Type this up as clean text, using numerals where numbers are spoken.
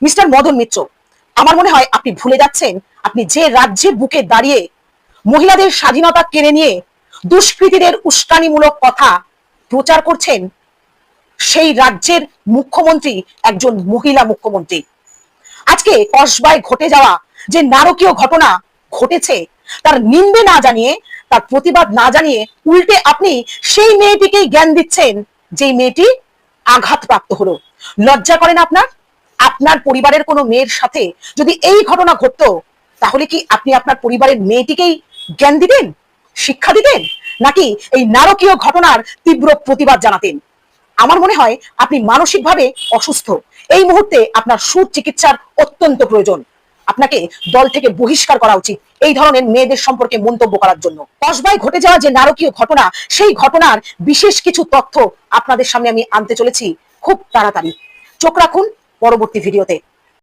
Mister Madan Mitra, আমার মনে হয় আপনি ভুলে যাচ্ছেন আপনি যে রাজ্যের বুকে দাঁড়িয়ে মহিলাদের স্বাধীনতা কেড়ে নিয়ে দুষ্কৃতীদের উস্কানিমূলক কথা প্রচার করছেন, সেই রাজ্যের মুখ্যমন্ত্রী একজন মহিলা মুখ্যমন্ত্রী। আজকে কসবায় ঘটে যাওয়া যে নারকীয় ঘটনা ঘটেছে, তার নিন্দে না জানিয়ে, তার প্রতিবাদ না জানিয়ে উল্টে আপনি সেই মেয়েটিকেই জ্ঞান দিচ্ছেন যেই মেয়েটি আঘাতপ্রাপ্ত হলো। লজ্জা করে না আপনার? আপনার পরিবারের কোনো মেয়ের সাথে যদি এই ঘটনা ঘটতো, তাহলে কি আপনি আপনার পরিবারের মেয়েটিকেই জ্ঞান দিতেন, শিক্ষা দিতেন, নাকি এই নারকীয় ঘটনার তীব্র প্রতিবাদ জানাতেন? আমার মনে হয় আপনি মানসিকভাবে অসুস্থ। এই মুহূর্তে আপনার সুচিকিৎসার অত্যন্ত প্রয়োজন। আপনাকে দল থেকে বহিষ্কার করা উচিত এই ধরনের মেয়েদের সম্পর্কে মন্তব্য করার জন্য। কসবায় ঘটে যাওয়া যে নারকীয় ঘটনা, সেই ঘটনার বিশেষ কিছু তথ্য আপনাদের সামনে আমি আনতে চলেছি খুব তাড়াতাড়ি। চোখ রাখুন পরবর্তী ভিডিওতে।